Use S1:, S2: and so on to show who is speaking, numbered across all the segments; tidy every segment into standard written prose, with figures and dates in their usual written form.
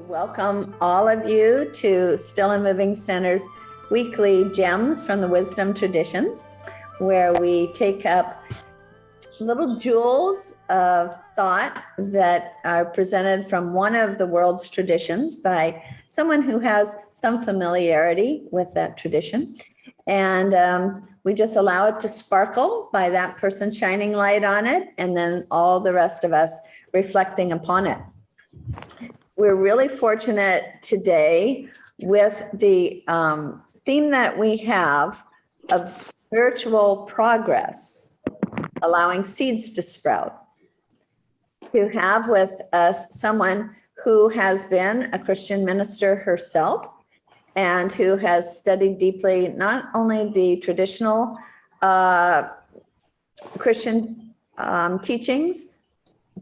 S1: Welcome all of you to Still and Moving Center's weekly Gems from the Wisdom Traditions, where we take up little jewels of thought that are presented from one of the world's traditions by someone who has some familiarity with that tradition. And we just allow it to sparkle by that person shining light on it, and then all the rest of us reflecting upon it. We're really fortunate today with the theme that we have of spiritual progress, allowing seeds to sprout, to have with us someone who has been a Christian minister herself and who has studied deeply not only the traditional Christian teachings,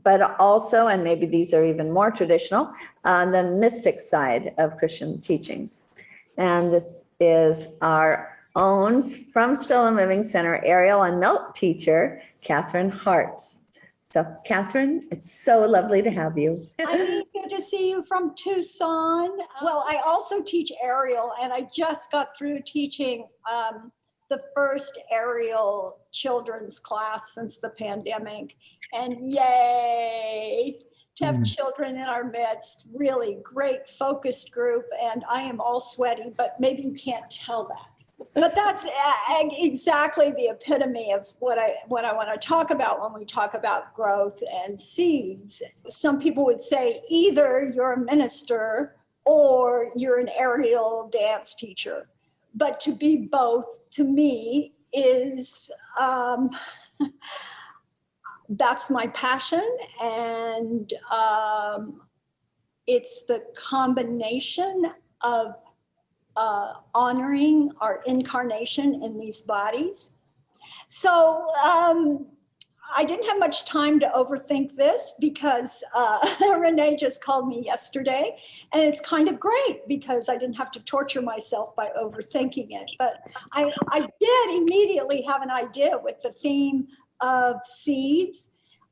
S1: but also, and maybe these are even more traditional, the mystic side of Christian teachings. And this is our own, from Still and Moving Center, Ariel and Milk teacher, Katharine Harts. So Katharine, it's so lovely to have you.
S2: Good to see you from Tucson. Well, I also teach Ariel, and I just got through teaching the first Ariel children's class since the pandemic. And yay, to have children in our midst, really great focused group. And I am all sweaty, but maybe you can't tell that. But that's exactly the epitome of what I want to talk about when we talk about growth and seeds. Some people would say either you're a minister or you're an aerial dance teacher. But to be both, to me, is... that's my passion, and it's the combination of honoring our incarnation in these bodies. So I didn't have much time to overthink this because Renee just called me yesterday, and it's kind of great because I didn't have to torture myself by overthinking it. But I did immediately have an idea with the theme of seeds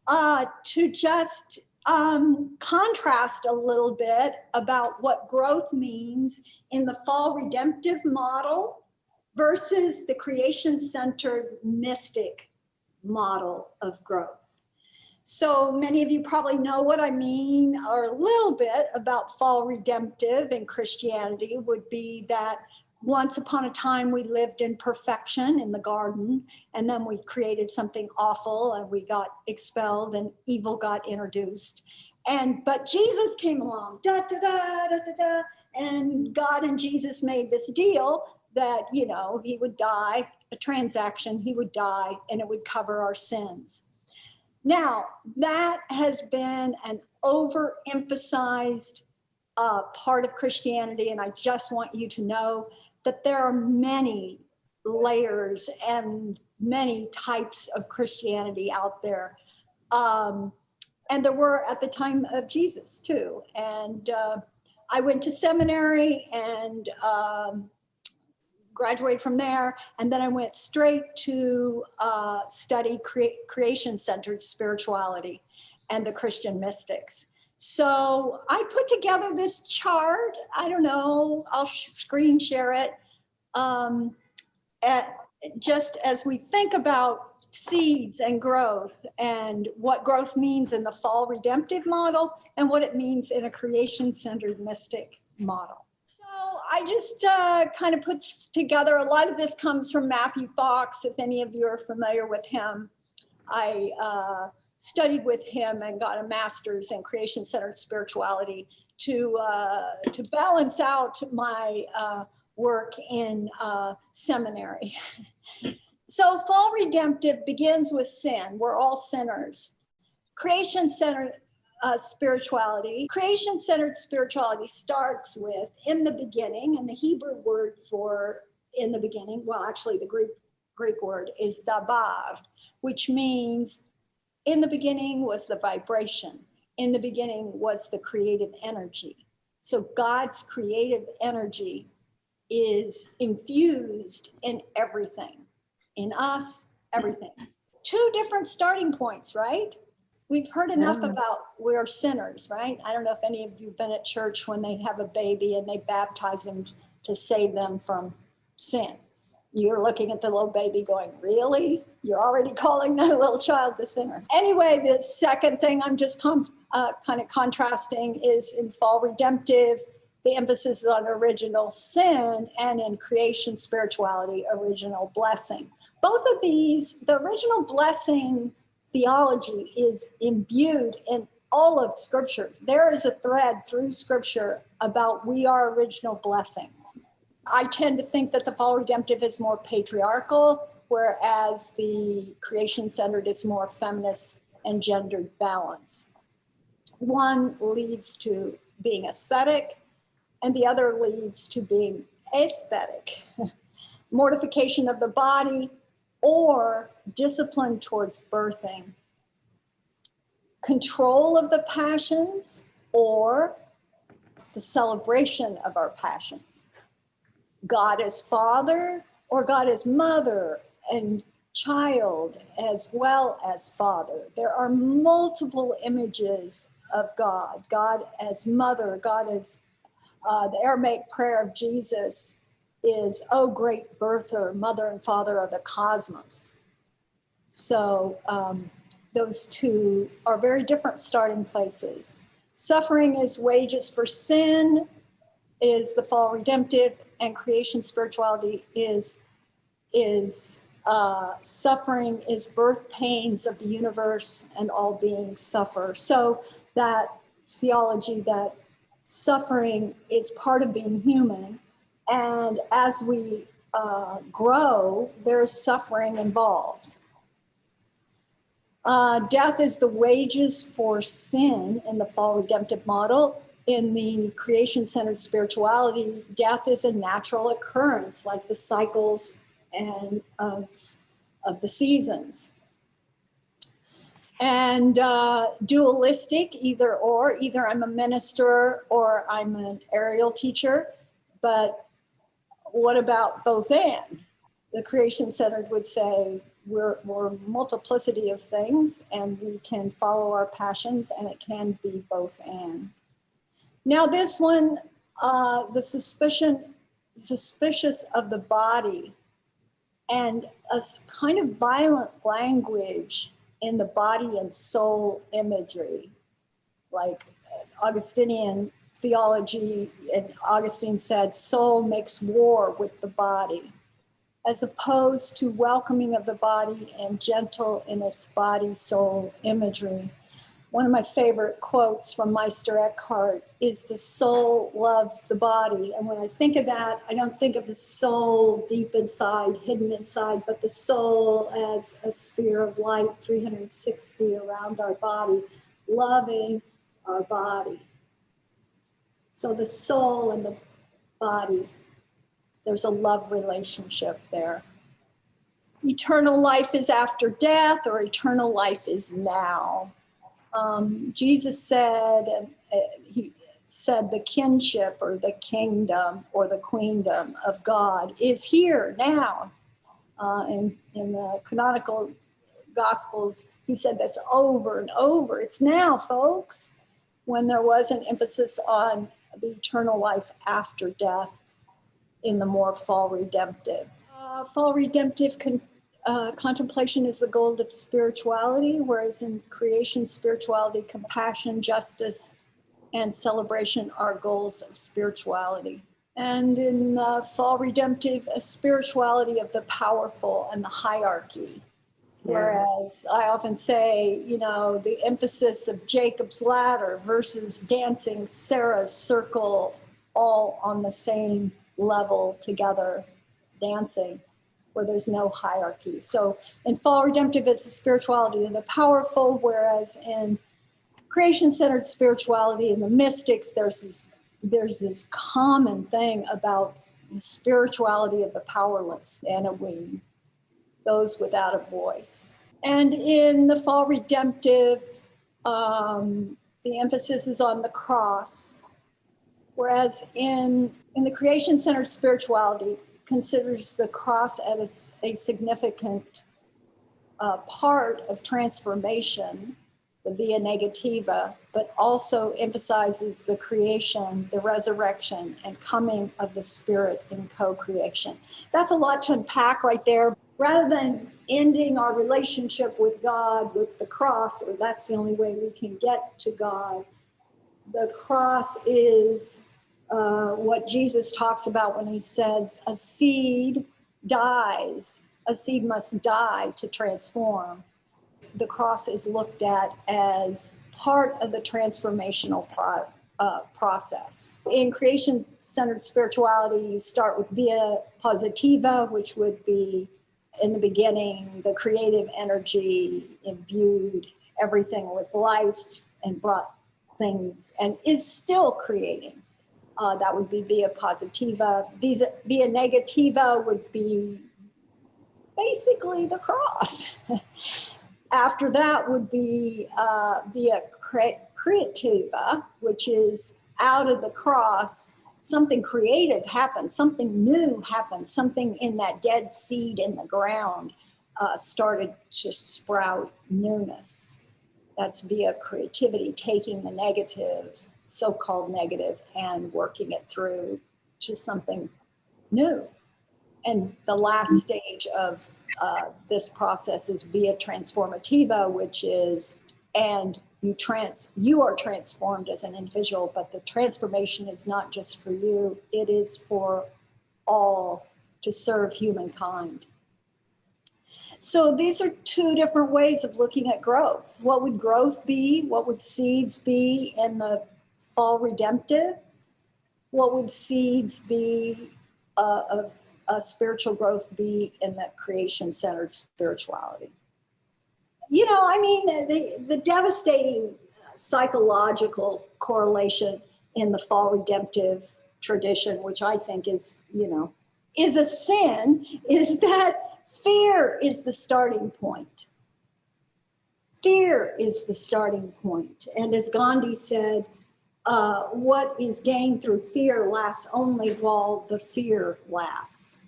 S2: to just contrast a little bit about what growth means in the fall redemptive model versus the creation-centered mystic model of growth. So many of you probably know what I mean, or a little bit about fall redemptive in Christianity would be that once upon a time, we lived in perfection in the garden, and then we created something awful, and we got expelled, and evil got introduced. But Jesus came along, and God and Jesus made this deal that, you know, he would die, a transaction, he would die, and it would cover our sins. Now, that has been an overemphasized part of Christianity, and I just want you to know that there are many layers and many types of Christianity out there. And there were at the time of Jesus too. And I went to seminary and graduated from there. And then I went straight to study creation-centered spirituality and the Christian mystics. So I put together this chart. I don't know, I'll screen share it. Just as we think about seeds and growth and what growth means in the fall redemptive model and what it means in a creation-centered mystic model. So I just kind of put together, a lot of this comes from Matthew Fox, if any of you are familiar with him. I studied with him and got a master's in creation-centered spirituality to balance out my work in seminary. So fall redemptive begins with sin. We're all sinners. Creation-centered spirituality. Creation-centered spirituality starts with in the beginning, and the Hebrew word for in the beginning, well, actually the Greek word is dabar, which means in the beginning was the vibration. In the beginning was the creative energy. So God's creative energy is infused in everything, in us, everything. Two different starting points, right? We've heard enough
S1: Yeah.
S2: about we're sinners, right? I don't know if any of you have been at church when they have a baby and they baptize them to save them from sin. You're looking at the little baby going, really? You're already calling that little child the sinner. Anyway, the second thing I'm just kind of contrasting is in fall redemptive, the emphasis is on original sin, and in creation spirituality, original blessing. Both of these, the original blessing theology is imbued in all of Scripture. There is a thread through Scripture about we are original blessings. I tend to think that the fall redemptive is more patriarchal, whereas the creation-centered is more feminist and gendered balance. One leads to being ascetic, and the other leads to being aesthetic. Mortification of the body or discipline towards birthing. Control of the passions or the celebration of our passions. God as Father or God as Mother and child as well as Father. There are multiple images of God. God as Mother, God as the Aramaic prayer of Jesus is, "O great birther, mother and father of the cosmos." So those two are very different starting places. Suffering is wages for sin is the fall redemptive, and creation spirituality is suffering is birth pains of the universe and all beings suffer. So that theology that suffering is part of being human, and as we grow, there's suffering involved. Death is the wages for sin in the fall redemptive model. In the creation-centered spirituality, death is a natural occurrence, like the cycles and of the seasons. And dualistic, either or. Either I'm a minister or I'm an aerial teacher, but what about both and? The creation-centered would say we're multiplicity of things and we can follow our passions, and it can be both and. Now this one, the suspicious of the body and a kind of violent language in the body and soul imagery, like Augustinian theology, and Augustine said soul makes war with the body, as opposed to welcoming of the body and gentle in its body-soul imagery. One of my favorite quotes from Meister Eckhart is, "The soul loves the body." And when I think of that, I don't think of the soul deep inside, hidden inside, but the soul as a sphere of light 360 around our body, loving our body. So the soul and the body, there's a love relationship there. Eternal life is after death, or eternal life is now. Jesus said, he said the kinship or the kingdom or the queendom of God is here now. In the canonical Gospels, he said this over and over. It's now, folks, when there was an emphasis on the eternal life after death in the more fall redemptive. Fall redemptive contemplation is the goal of spirituality, whereas in creation spirituality, compassion, justice, and celebration are goals of spirituality. And in fall redemptive, a spirituality of the powerful and the hierarchy. Yeah. Whereas I often say, you know, the emphasis of Jacob's ladder versus dancing Sarah's circle, all on the same level together, dancing, where there's no hierarchy. So in fall redemptive, it's the spirituality of the powerful, whereas in creation-centered spirituality and the mystics, there's this common thing about the spirituality of the powerless, the Anawim, those without a voice. And in the fall redemptive, the emphasis is on the cross, whereas in the creation-centered spirituality, considers the cross as a significant part of transformation. the via negativa, but also emphasizes the creation, the resurrection, and coming of the Spirit in co-creation. That's a lot to unpack right there. Rather than ending our relationship with God with the cross, or that's the only way we can get to God, the cross is what Jesus talks about when he says a seed dies. A seed must die to transform. The cross is looked at as part of the transformational process. In creation-centered spirituality, you start with via positiva, which would be, in the beginning, the creative energy imbued everything with life and brought things and is still creating. That would be via positiva. Via negativa would be basically the cross. After that would be via creativa, which is out of the cross, something creative happens, something new happens, something in that dead seed in the ground started to sprout newness. That's via creativity, taking the negative, so-called negative, and working it through to something new. And the last stage of this process is via transformativa, which is, and you are transformed as an individual, but the transformation is not just for you, it is for all to serve humankind. So these are two different ways of looking at growth. What would growth be? What would seeds be in the fall redemptive? What would seeds be of spiritual growth be in that creation-centered spirituality? You know, I mean, the devastating psychological correlation in the fall redemptive tradition, which I think is, you know, is a sin, is that fear is the starting point. Fear is the starting point. And as Gandhi said, what is gained through fear lasts only while the fear lasts.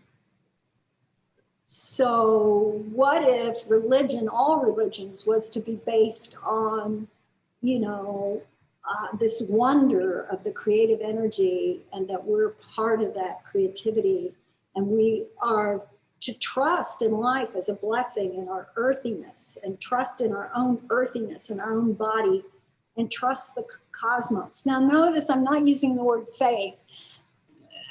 S2: So what if religion, all religions, was to be based on, you know, this wonder of the creative energy, and that we're part of that creativity, and we are to trust in life as a blessing in our earthiness, and trust in our own earthiness and our own body, and trust the cosmos. Now notice I'm not using the word faith.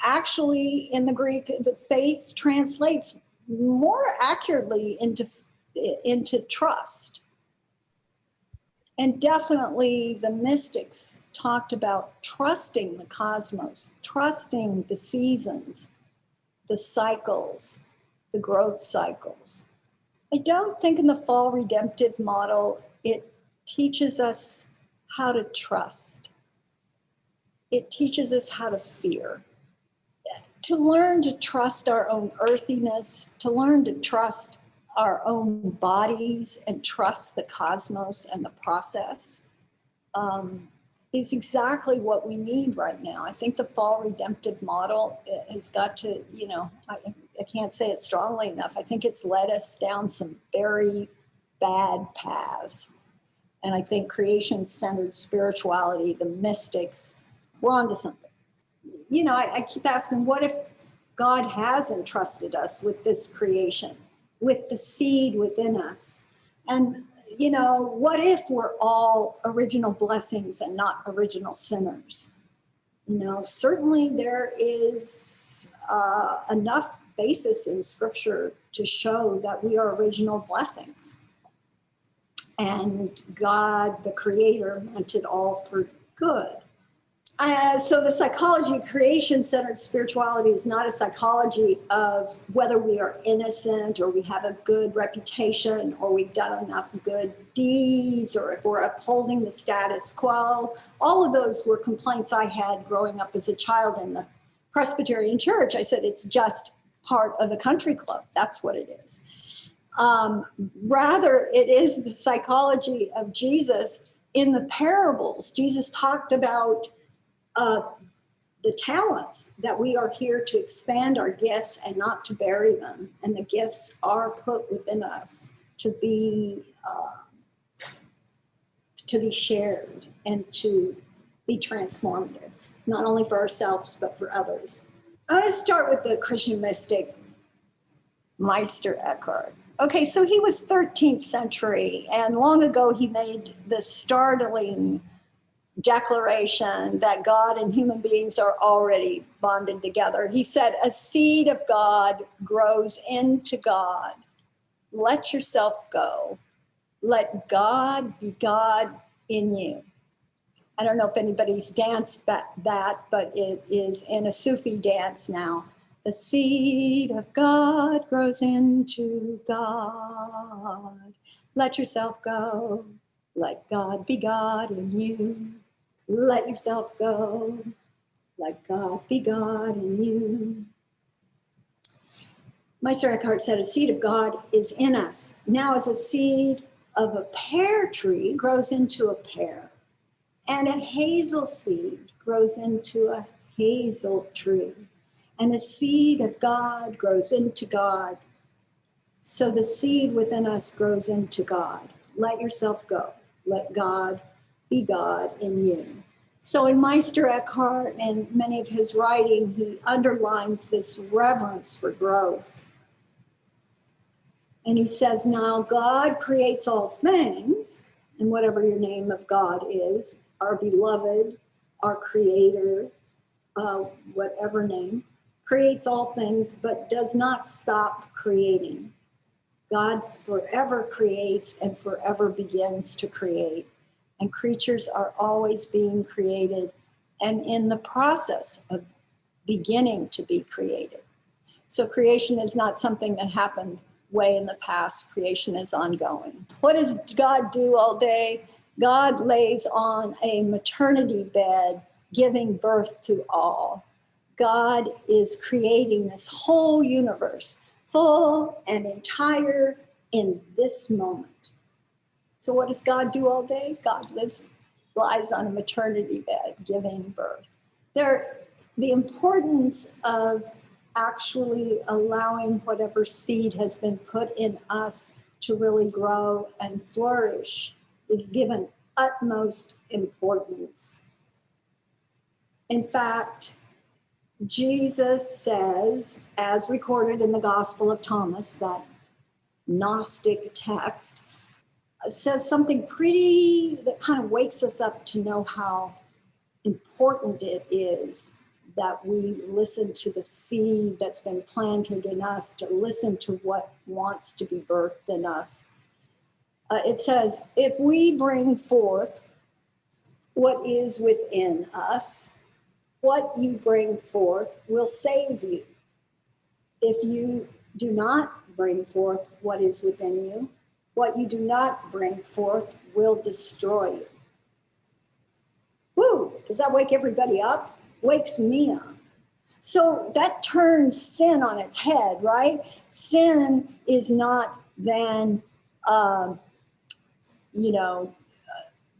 S2: Actually, in the Greek, the faith translates more accurately into trust. And definitely the mystics talked about trusting the cosmos, trusting the seasons, the cycles, the growth cycles. I don't think in the fall redemptive model, it teaches us how to trust. It teaches us how to fear. To learn to trust our own earthiness, to learn to trust our own bodies and trust the cosmos and the process is exactly what we need right now. I think the fall redemptive model has got to, you know, I can't say it strongly enough. I think it's led us down some very bad paths. And I think creation-centered spirituality, the mystics, we're onto something. You know, I keep asking, what if God has entrusted us with this creation, with the seed within us? And, you know, what if we're all original blessings and not original sinners? You know, certainly there is enough basis in Scripture to show that we are original blessings. And God, the Creator, meant it all for good. So the psychology of creation-centered spirituality is not a psychology of whether we are innocent or we have a good reputation or we've done enough good deeds or if we're upholding the status quo. All of those were complaints I had growing up as a child in the Presbyterian Church. I said, it's just part of the country club. That's what it is. Rather, it is the psychology of Jesus in the parables. Jesus talked about the talents, that we are here to expand our gifts and not to bury them. And the gifts are put within us to be to be shared and to be transformative, not only for ourselves, but for others. I want to start with the Christian mystic, Meister Eckhart. Okay, so he was 13th century, and long ago he made the startling declaration that God and human beings are already bonded together. He said, a seed of God grows into God. Let yourself go. Let God be God in you. I don't know if anybody's danced that, but it is in a Sufi dance now. The seed of God grows into God. Let yourself go. Let God be God in you. Let yourself go. Let God be God in you. Meister Eckhart said, a seed of God is in us. Now as a seed of a pear tree grows into a pear, and a hazel seed grows into a hazel tree, and the seed of God grows into God. So the seed within us grows into God. Let yourself go. Let God be God in you. So in Meister Eckhart and many of his writing, he underlines this reverence for growth. And he says, now God creates all things, and whatever your name of God is, our beloved, our creator, whatever name, creates all things, but does not stop creating. God forever creates and forever begins to create. And creatures are always being created and in the process of beginning to be created. So creation is not something that happened way in the past. Creation is ongoing. What does God do all day? God lays on a maternity bed, giving birth to all. God is creating this whole universe, full and entire in this moment. So what does God do all day? God lies on a maternity bed, giving birth. The importance of actually allowing whatever seed has been put in us to really grow and flourish is given utmost importance. In fact, Jesus says, as recorded in the Gospel of Thomas, that Gnostic text, says something that kind of wakes us up to know how important it is that we listen to the seed that's been planted in us, to listen to what wants to be birthed in us. It says, if we bring forth what is within us, what you bring forth will save you. If you do not bring forth what is within you, what you do not bring forth will destroy you. Woo, does that wake everybody up? Wakes me up. So that turns sin on its head, right? Sin is not then,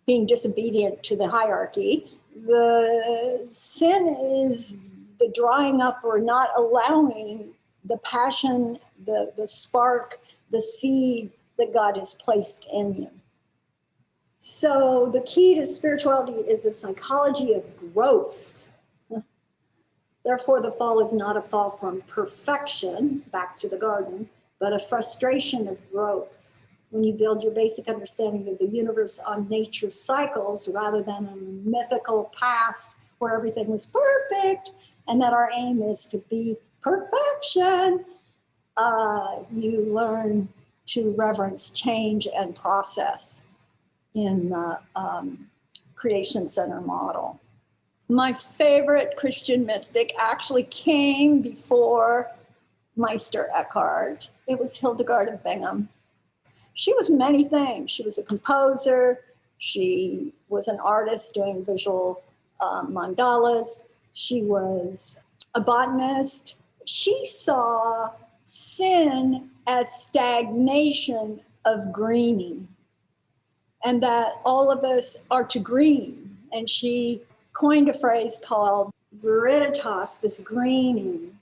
S2: being disobedient to the hierarchy. The sin is the drying up or not allowing the passion, the spark, the seed that God has placed in you. So the key to spirituality is a psychology of growth. Therefore, the fall is not a fall from perfection, back to the garden, but a frustration of growth. When you build your basic understanding of the universe on nature's cycles rather than a mythical past where everything was perfect and that our aim is to be perfection, you learn to reverence change and process in the Creation-Centered model. My favorite Christian mystic actually came before Meister Eckhart. It was Hildegard of Bingen. She was many things. She was a composer. She was an artist doing visual mandalas. She was a botanist. She saw sin as stagnation of greening, and that all of us are to green. And she coined a phrase called viriditas, this greening.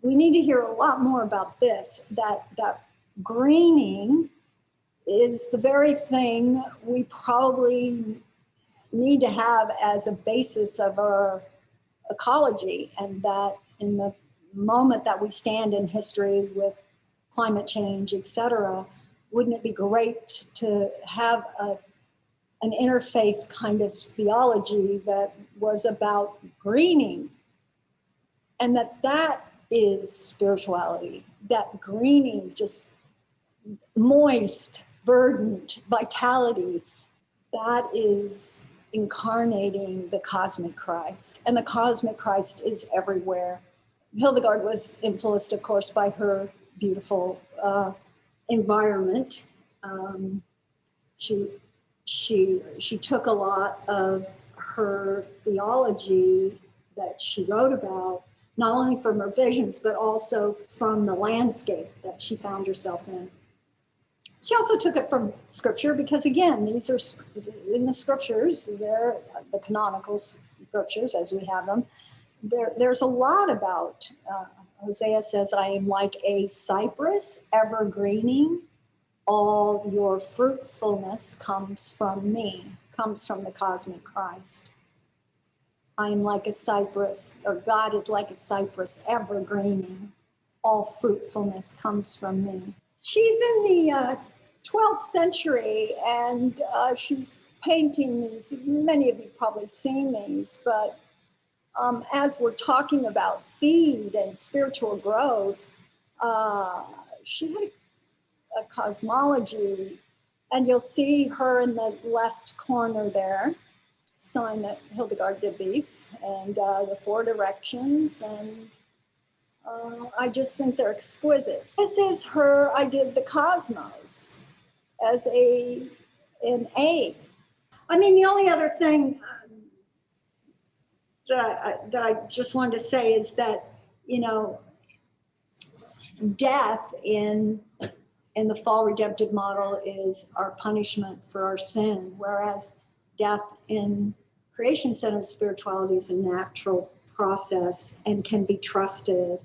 S2: We need to hear a lot more about this, that greening is the very thing we probably need to have as a basis of our ecology, and that in the moment that we stand in history with climate change, et cetera, wouldn't it be great to have an interfaith kind of theology that was about greening, and that is spirituality, that greening, just moist, verdant vitality, that is incarnating the cosmic Christ. And the cosmic Christ is everywhere. Hildegard was influenced, of course, by her beautiful environment. She took a lot of her theology that she wrote about, not only from her visions, but also from the landscape that she found herself in. She also took it from scripture because, again, these are in the scriptures, they're the canonical scriptures as we have them. There's a lot about, Hosea says, I am like a cypress evergreening. All your fruitfulness comes from me, comes from the cosmic Christ. I am like a cypress, or God is like a cypress evergreening. All fruitfulness comes from me. She's in the 12th century, and she's painting these. Many of you probably seen these, but as we're talking about seed and spiritual growth, she had a cosmology, and you'll see her in the left corner there, sign that Hildegard did these, and the 4 directions, and I just think they're exquisite. This is her idea of the cosmos as an egg. I mean, the only other thing that I just wanted to say is that, you know, death in the fall redemptive model is our punishment for our sin, whereas death in creation-centered spirituality is a natural process and can be trusted,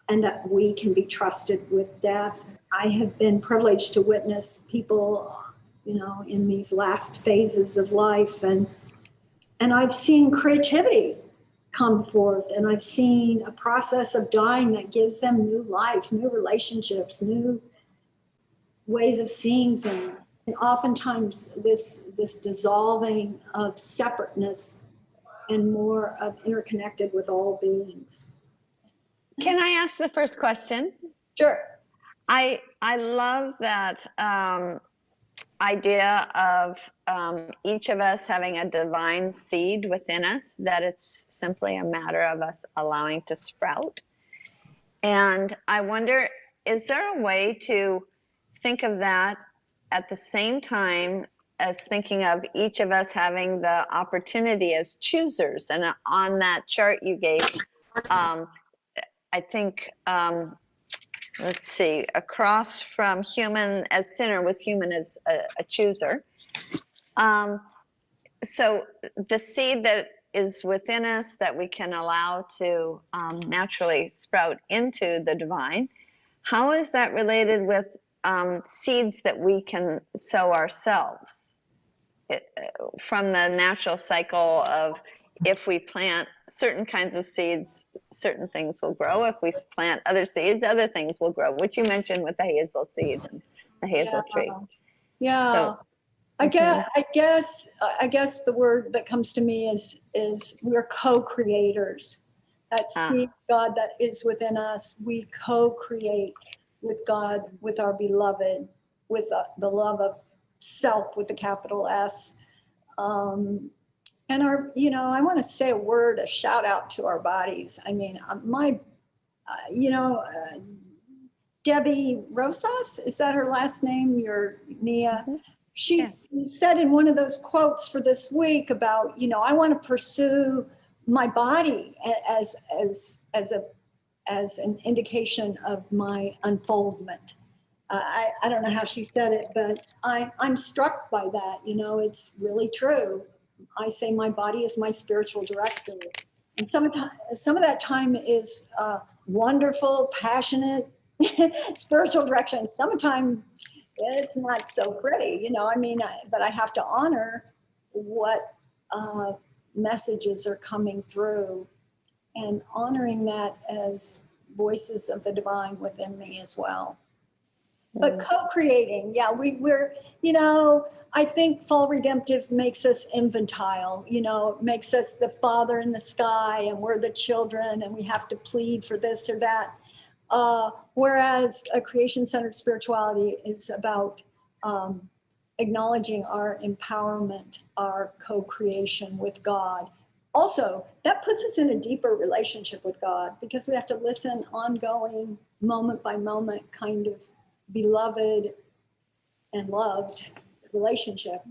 S2: and that we can be trusted with death. I have been privileged to witness people, you know, in these last phases of life, and I've seen creativity come forth, and I've seen a process of dying that gives them new life, new relationships, new ways of seeing things. And oftentimes this dissolving of separateness and more of interconnected with all beings.
S3: Can I ask the first question?
S2: Sure.
S3: I love that idea of each of us having a divine seed within us, that it's simply a matter of us allowing to sprout. And I wonder, is there a way to think of that at the same time as thinking of each of us having the opportunity as choosers? And on that chart you gave, I think, let's see, across from human as sinner was human as a chooser. So the seed that is within us that we can allow to naturally sprout into the divine, how is that related with seeds that we can sow ourselves? From the natural cycle of, if we plant certain kinds of seeds, certain things will grow. If we plant other seeds, other things will grow, which you mentioned with the hazel seed and the hazel tree.
S2: Yeah.
S3: So,
S2: I guess the word that comes to me is we're co-creators. That seed God that is within us, we co-create with God, with our beloved, with the love of self with the capital S. And our, you know, I want to say a shout out to our bodies. I mean, Debbie Rosas, is that her last name? Your Nia? She said in one of those quotes for this week about, you know, I want to pursue my body as an indication of my unfoldment. I don't know how she said it, but I'm struck by that. You know, it's really true. I say my body is my spiritual director. And some of that time is wonderful, passionate spiritual direction. Sometimes it's not so pretty, you know, I mean, but I have to honor what messages are coming through and honoring that as voices of the divine within me as well. But co-creating, yeah, we're, you know, I think fall redemptive makes us infantile, you know, makes us the father in the sky and we're the children and we have to plead for this or that. Whereas a creation-centered spirituality is about acknowledging our empowerment, our co-creation with God. Also, that puts us in a deeper relationship with God because we have to listen ongoing, moment by moment, kind of beloved and loved relationship.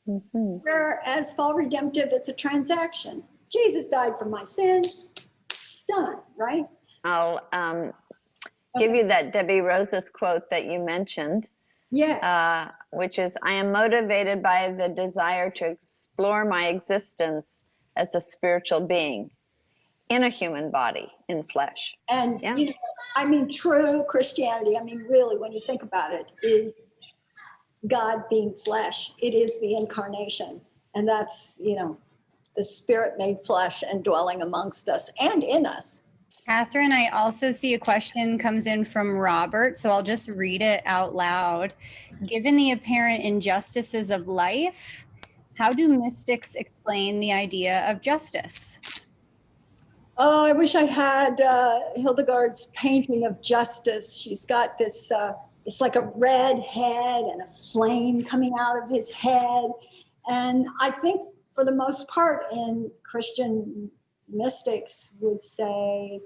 S3: Mm-hmm.
S2: Whereas fall redemptive, it's a transaction. Jesus died for my sins, done, right?
S3: I'll give you that Debbie Rose's quote that you mentioned.
S2: Yes.
S3: Which is, I am motivated by the desire to explore my existence as a spiritual being in a human body, in flesh.
S2: And,
S3: Yeah.
S2: you know, I mean, true Christianity, I mean, really, when you think about it, is God being flesh. It is the incarnation. And that's, you know, the spirit made flesh and dwelling amongst us and in us.
S4: Catherine, I also see a question comes in from Robert, so I'll just read it out loud. Given the apparent injustices of life, how do mystics explain the idea of justice?
S2: Oh, I wish I had Hildegard's painting of justice. She's got this, it's like a red head and a flame coming out of his head. And I think for the most part in Christian mystics would say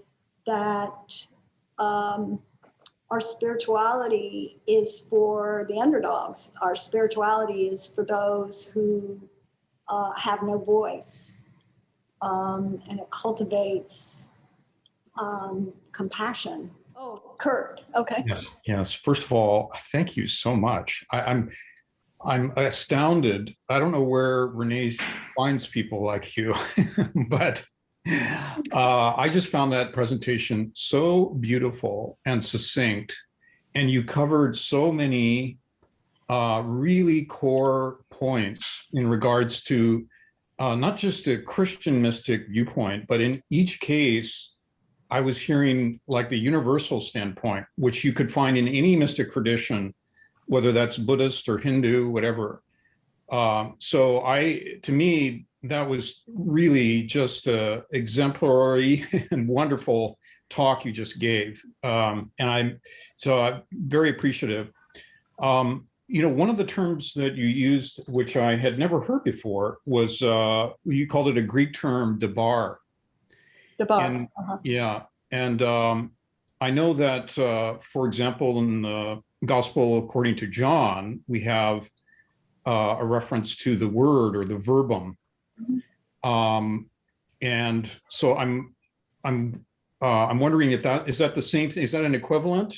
S2: that our spirituality is for the underdogs. Our spirituality is for those who have no voice. And it cultivates compassion. Oh, Kurt, okay.
S5: Yes, yes. First of all, thank you so much. I'm astounded. I don't know where Renee finds people like you, but I just found that presentation so beautiful and succinct, and you covered so many really core points in regards to not just a Christian mystic viewpoint, but in each case, I was hearing like the universal standpoint, which you could find in any mystic tradition, whether that's Buddhist or Hindu, whatever. To me, that was really just a exemplary and wonderful talk you just gave. And I'm very appreciative. You know, one of the terms that you used, which I had never heard before, was you called it a Greek term, debar.
S2: Debar.
S5: Yeah, and I know that, for example, in the Gospel according to John, we have a reference to the word or the verbum, and so I'm wondering if that is that the same thing? Is that an equivalent?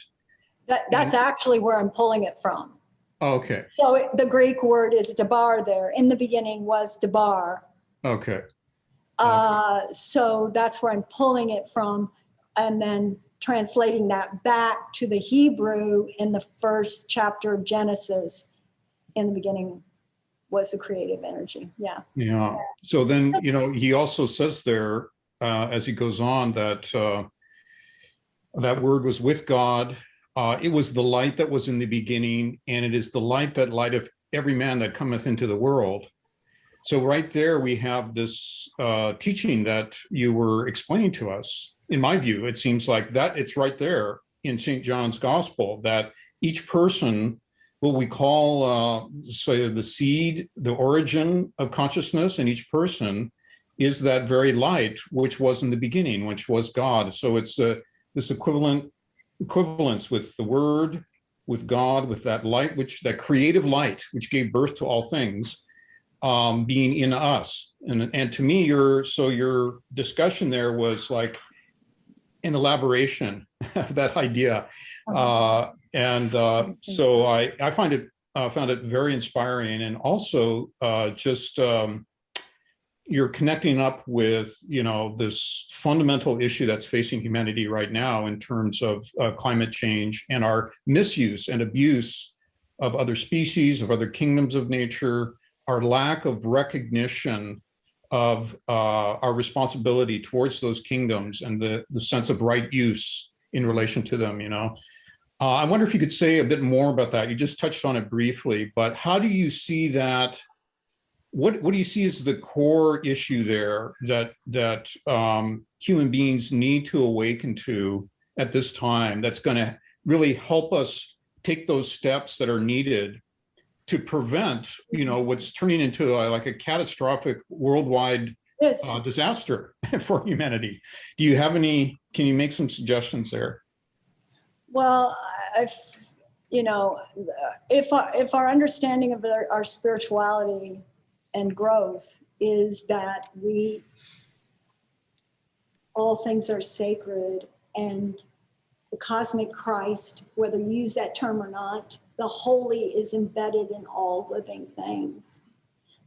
S2: That's actually where I'm pulling it from.
S5: Okay.
S2: So the Greek word is debar there. In the beginning was debar.
S5: Okay.
S2: So that's where I'm pulling it from, and then translating that back to the Hebrew in the first chapter of Genesis. In the beginning was the creative energy. Yeah.
S5: Yeah. So then, you know, he also says there, as he goes on, that that word was with God. It was the light that was in the beginning, and it is the light that lighteth every man that cometh into the world. So right there, we have this teaching that you were explaining to us. In my view, it seems like that it's right there in St. John's Gospel, that each person, what we call, say, the seed, the origin of consciousness, and each person is that very light, which was in the beginning, which was God. So it's this equivalence with the Word, with God, with that light, that creative light, which gave birth to all things, being in us. And to me, your discussion there was like an elaboration of that idea. So I found it very inspiring, and also just you're connecting up with, you know, this fundamental issue that's facing humanity right now in terms of climate change and our misuse and abuse of other species, of other kingdoms of nature, our lack of recognition of our responsibility towards those kingdoms and the sense of right use in relation to them, you know. I wonder if you could say a bit more about that. You just touched on it briefly, but how do you see that? What do you see as the core issue there that human beings need to awaken to at this time that's going to really help us take those steps that are needed to prevent, you know, what's turning into like a catastrophic worldwide
S2: Yes.
S5: disaster for humanity? Do you have any? Can you make some suggestions there?
S2: Well, you know, if our understanding of our spirituality and growth is that all things are sacred, and the cosmic Christ, whether you use that term or not, the holy is embedded in all living things.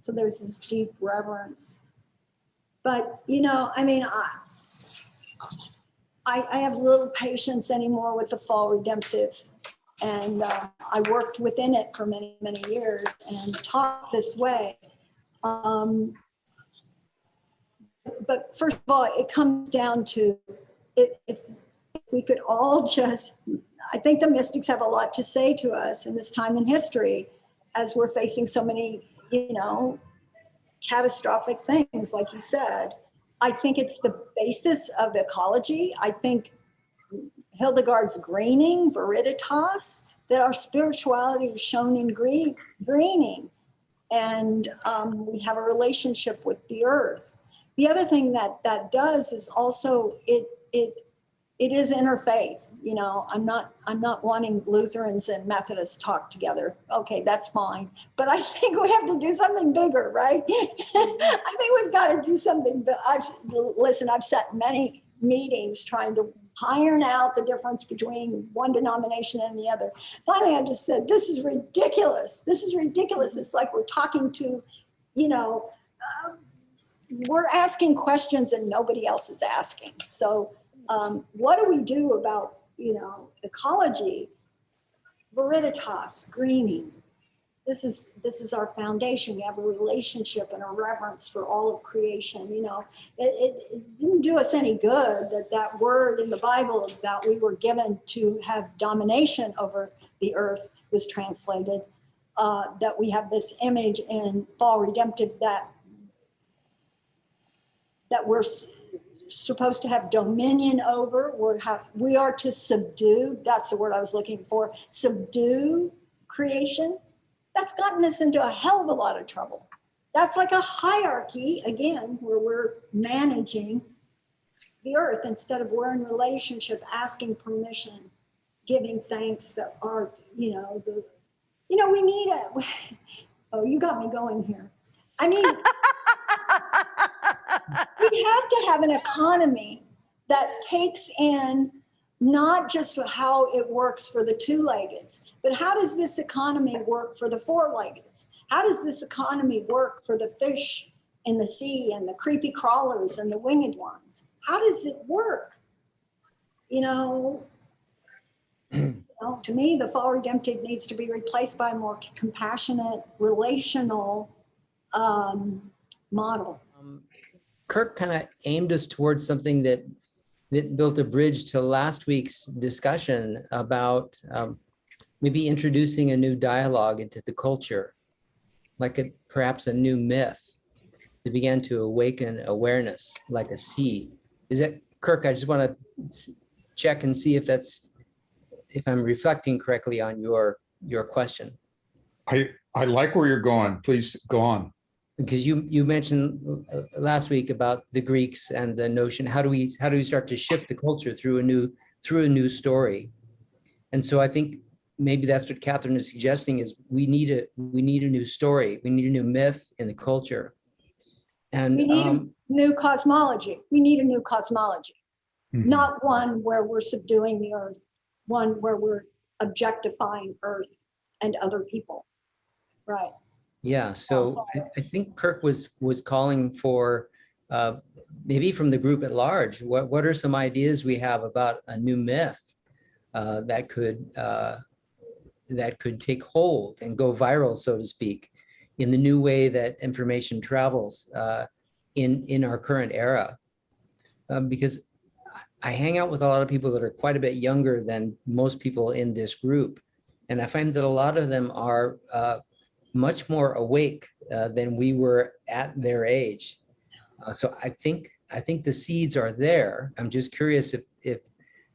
S2: So there's this deep reverence. But, you know, I mean, I have little patience anymore with the fall redemptive. And I worked within it for many, many years and taught this way. But first of all, it comes down to if we could all just, I think the mystics have a lot to say to us in this time in history as we're facing so many, you know, catastrophic things, like you said. I think it's the basis of ecology. I think Hildegard's greening, veriditas, that our spirituality is shown in greening. And we have a relationship with the earth. The other thing that does is also it is interfaith. You know, I'm not wanting Lutherans and Methodists talk together. Okay, that's fine. But I think we have to do something bigger, right? I think we've got to do something. But I've sat many meetings trying to iron out the difference between one denomination and the other. Finally, I just said, this is ridiculous. This is ridiculous. It's like we're talking to, you know, we're asking questions and nobody else is asking. So what do we do about, you know, ecology, veriditas, greening? This is our foundation. We have a relationship and a reverence for all of creation. You know, it didn't do us any good that word in the Bible that we were given to have domination over the earth was translated. That we have this image in fall redemptive that we're supposed to have dominion over. We are to subdue. That's the word I was looking for. Subdue creation. That's gotten us into a hell of a lot of trouble. That's like a hierarchy, again, where we're managing the earth instead of we're in relationship, asking permission, giving thanks that are, you know, we need it. Oh, you got me going here. I mean, we have to have an economy that takes in not just how it works for the two-leggeds, but how does this economy work for the four-leggeds? How does this economy work for the fish in the sea and the creepy crawlers and the winged ones? How does it work? You know, to me, the fall redemptive needs to be replaced by a more compassionate, relational model.
S6: Kirk kind of aimed us towards something that built a bridge to last week's discussion about maybe introducing a new dialogue into the culture, like perhaps a new myth that began to awaken awareness like a seed. Is that, Kirk? I just want to check and see if I'm reflecting correctly on your question.
S5: I like where you're going. Please go on.
S6: Because you mentioned last week about the Greeks and the notion, how do we start to shift the culture through a new story? And so I think maybe that's what Katharine is suggesting, is we need a new story. We need a new myth in the culture. And
S2: we need a new cosmology. We need a new cosmology,
S5: Mm-hmm.
S2: not one where we're subduing the earth, one where we're objectifying earth and other people. Right.
S6: Yeah, so I think Kirk was calling for maybe from the group at large. What are some ideas we have about a new myth that could that could take hold and go viral, so to speak, in the new way that information travels in our current era. Because I hang out with a lot of people that are quite a bit younger than most people in this group. And I find that a lot of them are much more awake than we were at their age. So I think the seeds are there. I'm just curious if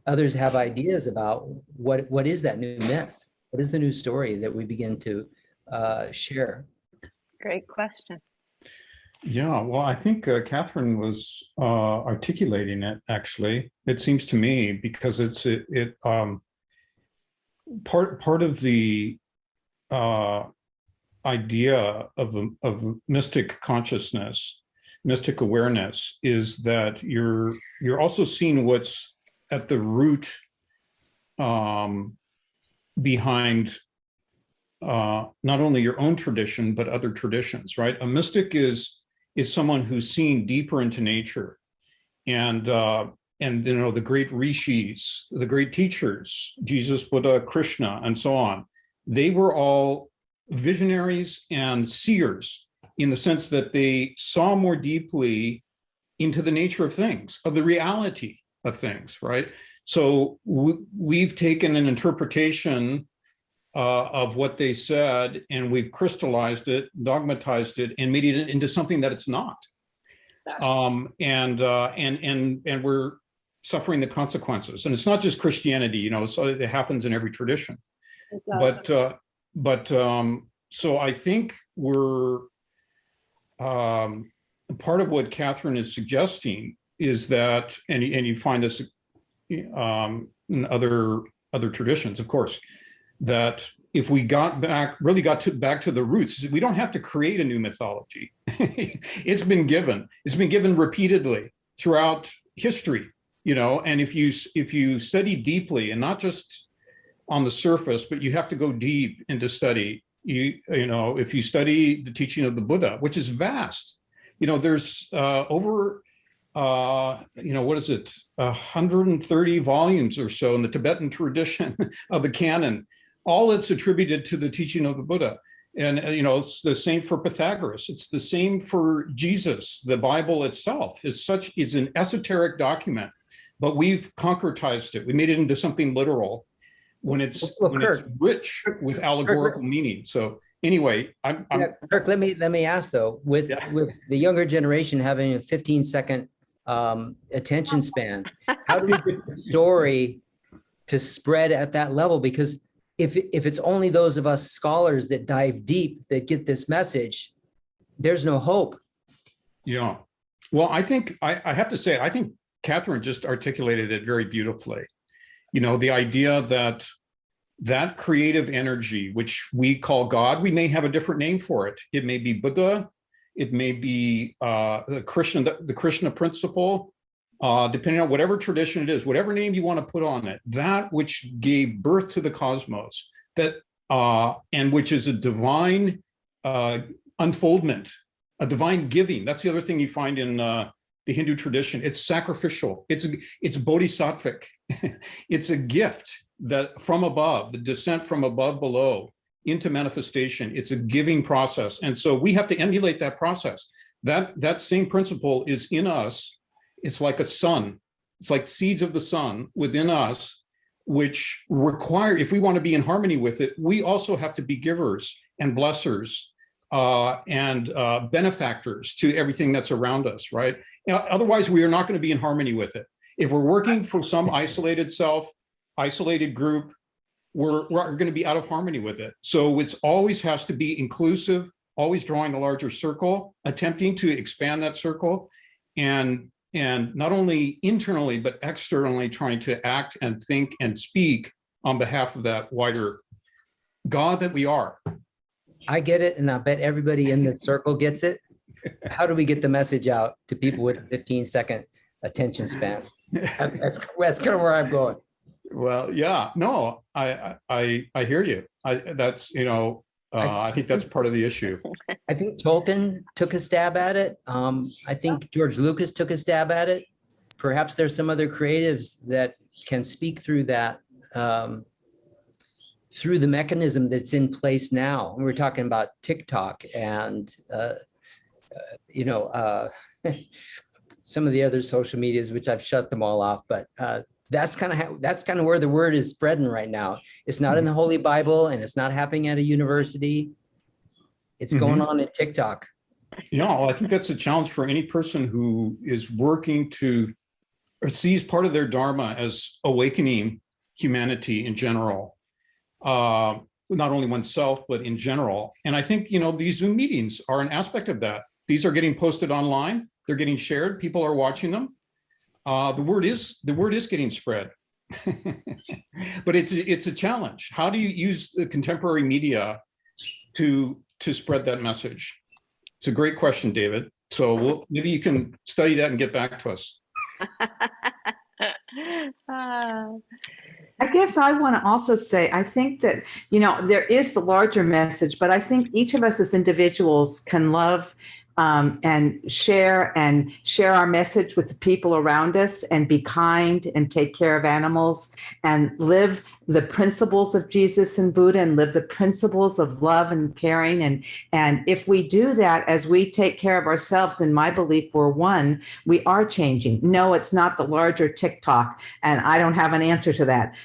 S6: others have ideas about what is that new myth? What is the new story that we begin to share?
S3: Great question.
S5: Yeah, well, I think Catherine was articulating it, actually. It seems to me, because part of the idea of mystic consciousness, mystic awareness, is that you're also seeing what's at the root behind not only your own tradition but other traditions, right? A mystic is someone who's seeing deeper into nature, and the great rishis, the great teachers, Jesus, Buddha, Krishna, and so on. They were all visionaries and seers, in the sense that they saw more deeply into the nature of things, of the reality of things, right? So we've taken an interpretation of what they said, and we've crystallized it, dogmatized it, and made it into something that it's not. And we're suffering the consequences. And it's not just Christianity, so it happens in every tradition. But so I think we're part of what Catherine is suggesting is that, and you find this in other traditions, of course, that if we really got back to the roots, we don't have to create a new mythology. It's been given repeatedly throughout history, and if you study deeply, and not just on the surface, but you have to go deep into study. If you study the teaching of the Buddha, which is vast, there's over what is it, 130 volumes or so in the Tibetan tradition of the canon. All it's attributed to the teaching of the Buddha. And, it's the same for Pythagoras. It's the same for Jesus. The Bible itself is an esoteric document, but we've concretized it. We made it into something literal when it's rich with allegorical meaning. So anyway,
S6: Kirk, let me ask though, with the younger generation having a 15-second attention span, how do we get the story to spread at that level? Because if it's only those of us scholars that dive deep that get this message, there's no hope.
S5: Yeah. Well, I think I have to say, I think Catherine just articulated it very beautifully. The idea that creative energy, which we call God, we may have a different name for it. It may be Buddha, it may be the Krishna principle, depending on whatever tradition it is, whatever name you want to put on it, that which gave birth to the cosmos, and which is a divine unfoldment, a divine giving. That's the other thing you find in the Hindu tradition. It's sacrificial. It's bodhisattvic. It's a gift that from above, the descent from above below into manifestation. It's a giving process. And so we have to emulate that process. That same principle is in us. It's like a sun. It's like seeds of the sun within us, which require, if we want to be in harmony with it, we also have to be givers and blessers and benefactors to everything that's around us, right? Otherwise, we are not going to be in harmony with it. If we're working for some isolated self, isolated group, we're going to be out of harmony with it. So it always has to be inclusive, always drawing a larger circle, attempting to expand that circle, and not only internally, but externally trying to act and think and speak on behalf of that wider God that we are.
S6: I get it, and I bet everybody in the circle gets it. How do we get the message out to people with a 15-second attention span? That's kind of where I'm going.
S5: Well, yeah, no, I hear you. I think that's part of the issue.
S6: I think Tolkien took a stab at it. I think George Lucas took a stab at it. Perhaps there's some other creatives that can speak through that through the mechanism that's in place now. And we're talking about TikTok and, some of the other social medias, which I've shut them all off, but that's kind of where the word is spreading right now. It's not in the Holy Bible, and it's not happening at a university. It's going on in TikTok.
S5: Yeah, well, I think that's a challenge for any person who is working to or sees part of their dharma as awakening humanity in general, not only oneself, but in general. And I think, these Zoom meetings are an aspect of that. These are getting posted online. They're getting shared. People are watching them. The word is getting spread. But it's a challenge. How do you use the contemporary media to spread that message? It's a great question, David. So maybe you can study that and get back to us.
S7: I guess I want to also say, I think that, there is the larger message, but I think each of us as individuals can love and share our message with the people around us, and be kind and take care of animals and live the principles of Jesus and Buddha, and live the principles of love and caring. And if we do that, as we take care of ourselves, in my belief, we're one, we are changing. No, it's not the larger TikTok. And I don't have an answer to that.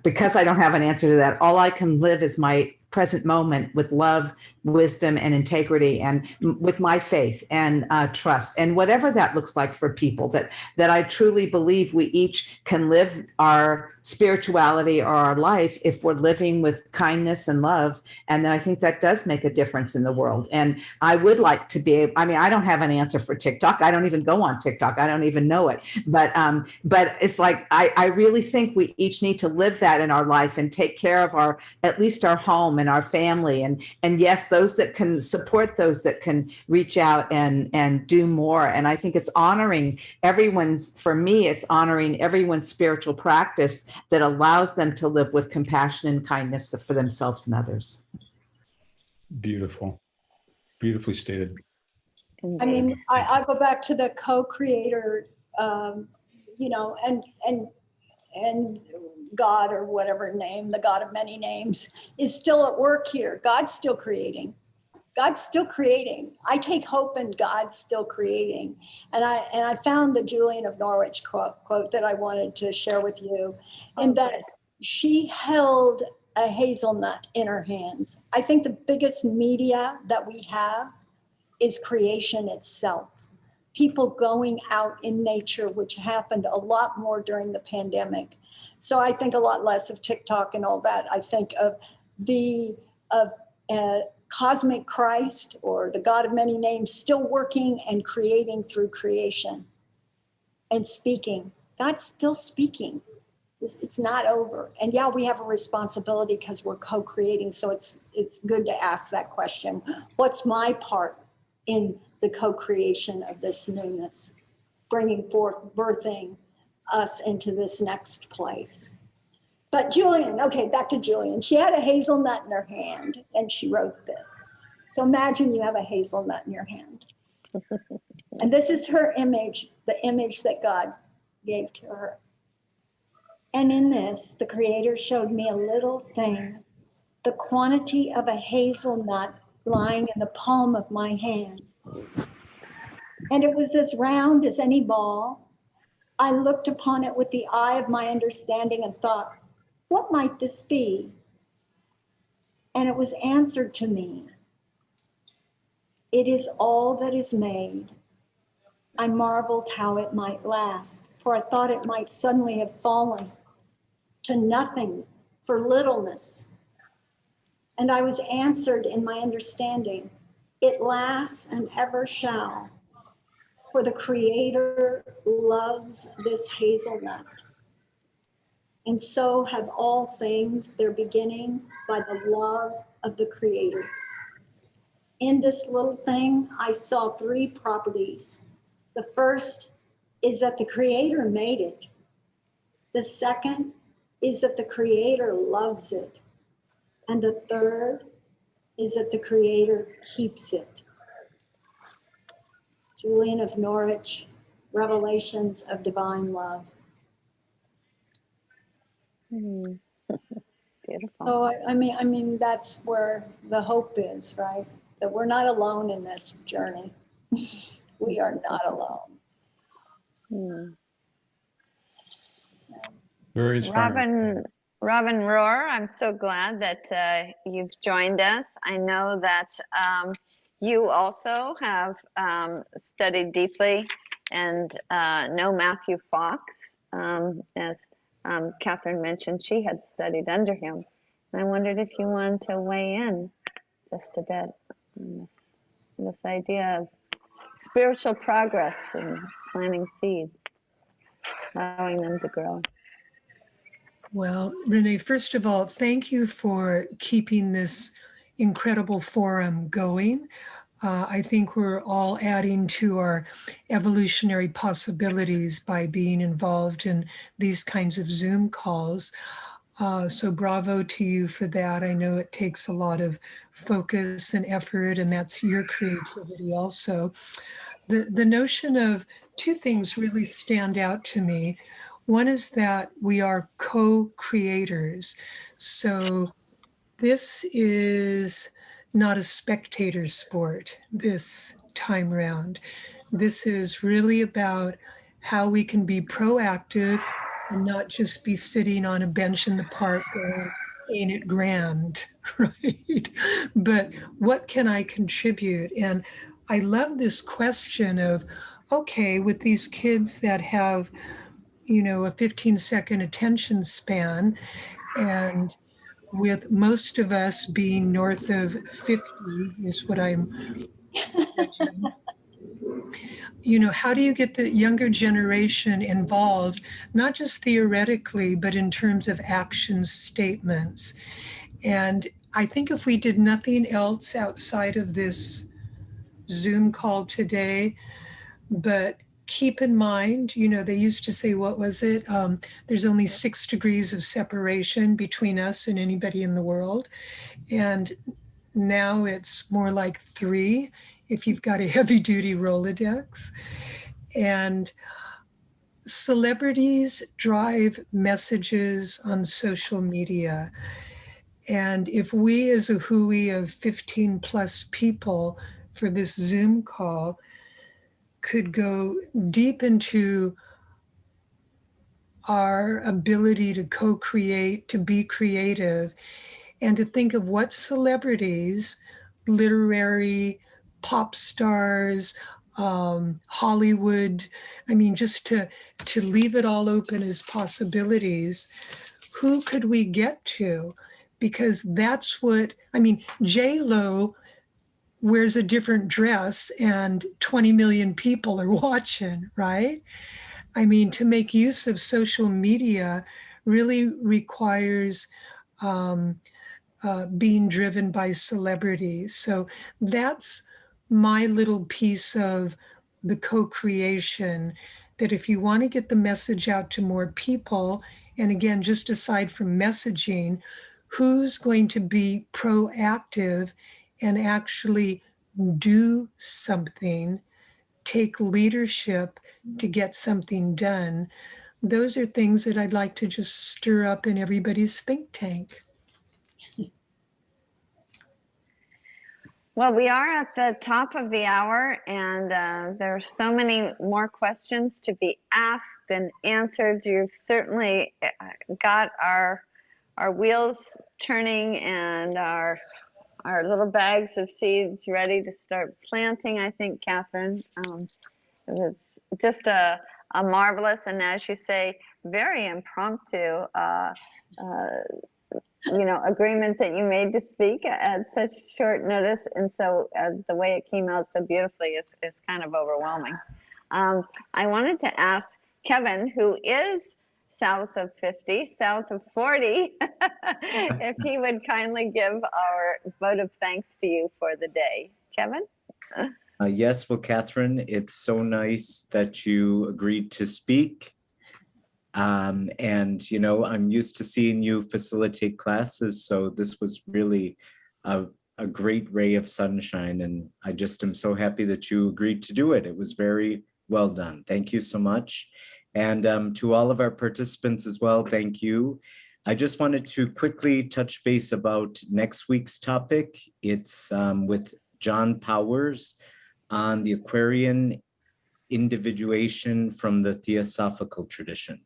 S7: Because I don't have an answer to that, all I can live is my present moment with love, wisdom, and integrity, and with my faith and trust, and whatever that looks like for people, that I truly believe we each can live our spirituality or our life if we're living with kindness and love. And then I think that does make a difference in the world. And I would like to be able, I don't have an answer for TikTok. I don't even go on TikTok. I don't even know it. But it's like, I really think we each need to live that in our life and take care of at least our home and our family. And yes, those that can support those that can reach out and do more. And I think it's honoring for me, it's honoring everyone's spiritual practice that allows them to live with compassion and kindness for themselves and others.
S5: Beautiful. Beautifully stated.
S2: I mean, I go back to the co-creator, and God, or whatever name, the God of many names, is still at work here. God's still creating. God's still creating. I take hope in God's still creating. And I found the Julian of Norwich quote that I wanted to share with you, in that she held a hazelnut in her hands. I think the biggest media that we have is creation itself. People going out in nature, which happened a lot more during the pandemic. So I think a lot less of TikTok and all that. I think of cosmic Christ, or the God of many names, still working and creating through creation and speaking. God's still speaking. It's not over. And yeah, we have a responsibility because we're co-creating. So it's good to ask that question. What's my part in the co-creation of this newness, bringing forth, birthing us into this next place? But Julian, okay, back to Julian. She had a hazelnut in her hand and she wrote this. So imagine you have a hazelnut in your hand. And this is her image, the image that God gave to her. And in this, the Creator showed me a little thing, the quantity of a hazelnut lying in the palm of my hand. And it was as round as any ball. I looked upon it with the eye of my understanding and thought, what might this be? And it was answered to me. It is all that is made. I marveled how it might last, for I thought it might suddenly have fallen to nothing for littleness. And I was answered in my understanding. It lasts and ever shall, for the Creator loves this hazelnut. And so have all things their beginning by the love of the Creator. In this little thing, I saw three properties. The first is that the Creator made it. The second is that the Creator loves it. And the third is that the Creator keeps it. Julian of Norwich, Revelations of Divine Love.
S3: Good. beautiful.
S2: So I mean, that's where the hope is, right? That we're not alone in this journey. We are not alone.
S3: Hmm.
S5: Very inspiring.
S3: Robin Rohr, I'm so glad that you've joined us. I know that you also have studied deeply and know Matthew Fox. As Katharine mentioned, she had studied under him. And I wondered if you wanted to weigh in just a bit on this idea of spiritual progress and planting seeds, allowing them to grow.
S8: Well, Renee, first of all, thank you for keeping this incredible forum going. I think we're all adding to our evolutionary possibilities by being involved in these kinds of Zoom calls. So bravo to you for that. I know it takes a lot of focus and effort, and that's your creativity also. The notion of two things really stand out to me. One is that we are co-creators. So this is not a spectator sport this time round. This is really about how we can be proactive and not just be sitting on a bench in the park going, ain't it grand, right? But what can I contribute? And I love this question of, okay, with these kids that have, you know, a 15-second attention span, and with most of us being north of 50 is what I'm judging. You know, how do you get the younger generation involved, not just theoretically, but in terms of action statements? And I think if we did nothing else outside of this Zoom call today, but keep in mind, you know, they used to say, what was it? There's only 6 degrees of separation between us and anybody in the world. And now it's more like 3 if you've got a heavy duty Rolodex. And celebrities drive messages on social media. And if we as a hui of 15 plus people for this Zoom call could go deep into our ability to co-create, to be creative, and to think of what celebrities, literary, pop stars, Hollywood, I mean, just to leave it all open as possibilities, who could we get to? Because that's what, I mean, J-Lo wears a different dress and 20 million people are watching, right? I mean, to make use of social media really requires being driven by celebrities. So that's my little piece of the co-creation, that if you want to get the message out to more people, and again, just aside from messaging, who's going to be proactive and actually do something, take leadership to get something done? Those are things that I'd like to just stir up in everybody's think tank.
S3: Well, we are at the top of the hour, and there are so many more questions to be asked and answered. You've certainly got our wheels turning and our little bags of seeds ready to start planting, I think, Katharine. It was just a marvelous, and as you say, very impromptu agreement that you made to speak at such short notice. And so the way it came out so beautifully is kind of overwhelming. I wanted to ask Kevin, who is south of 50, south of 40, if he would kindly give our vote of thanks to you for the day. Kevin?
S9: Yes, well, Katharine, it's so nice that you agreed to speak. And, you know, I'm used to seeing you facilitate classes, so this was really a great ray of sunshine, and I just am so happy that you agreed to do it. It was very well done. Thank you so much. And to all of our participants as well, thank you. I just wanted to quickly touch base about next week's topic. It's with John Powers on the Aquarian individuation from the Theosophical tradition.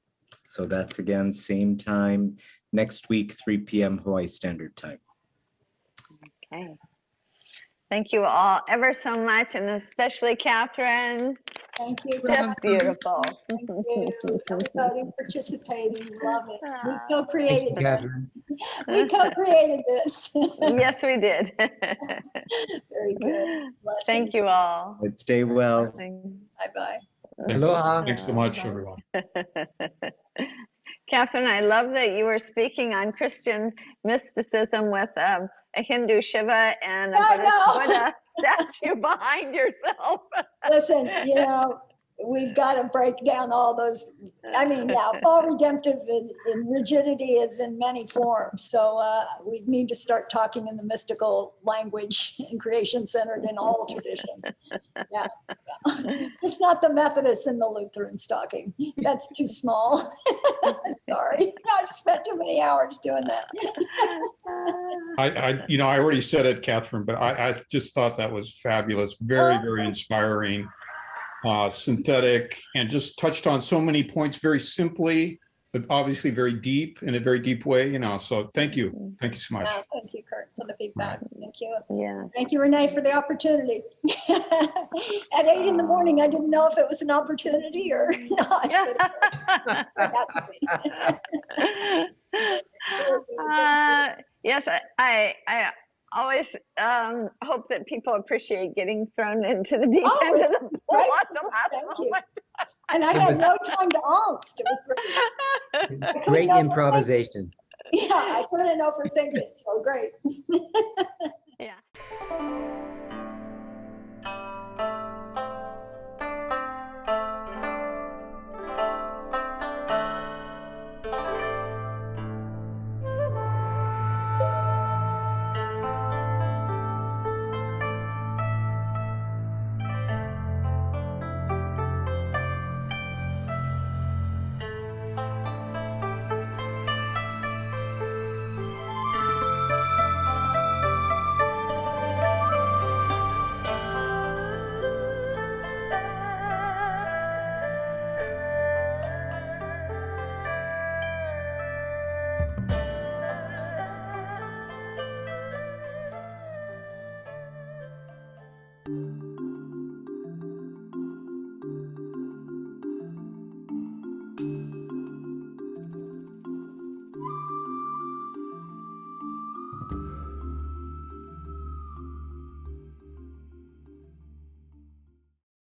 S9: So that's again, same time next week, 3 p.m. Hawaii Standard Time.
S3: Okay. Thank you all ever so much, and especially Catherine.
S2: Thank you.
S3: Just beautiful.
S2: Thank you. Everybody participating. Love it. We co-created this.
S6: Catherine.
S2: We co-created this.
S3: Yes, we did.
S2: Very good. Blessings.
S3: Thank you all.
S9: Stay well.
S2: Bye-bye.
S5: Thanks.
S6: Aloha.
S5: Thanks so much, everyone.
S3: Catherine, I love that you were speaking on Christian mysticism with a Hindu Shiva and a
S2: I know.
S3: Buddha statue behind yourself.
S2: Listen, you know, we've got to break down all those. I mean, yeah, fall redemptive in rigidity is in many forms. So we need to start talking in the mystical language in Creation-Centered in all traditions. Yeah. Just not the Methodists and the Lutherans talking. That's too small. Sorry. I've spent too many hours doing that.
S5: I already said it, Catherine, but I just thought that was fabulous. Very, very inspiring, synthetic, and just touched on so many points very simply, but obviously very deep in a very deep way, so thank you. Thank you so much.
S2: Thank you, Kurt, for the feedback. Thank you.
S3: Yeah.
S2: Thank you, Renee, for the opportunity. At 8 in the morning, I didn't know if it was an opportunity or not. But it had to be.
S3: Yes, I always hope that people appreciate getting thrown into the deep end of the pool
S2: great.
S3: at the last
S2: Thank you.
S3: moment.
S2: And I had no time to angst. It was great.
S6: Great improvisation.
S2: Yeah, I couldn't overthink it. So great.
S3: Yeah.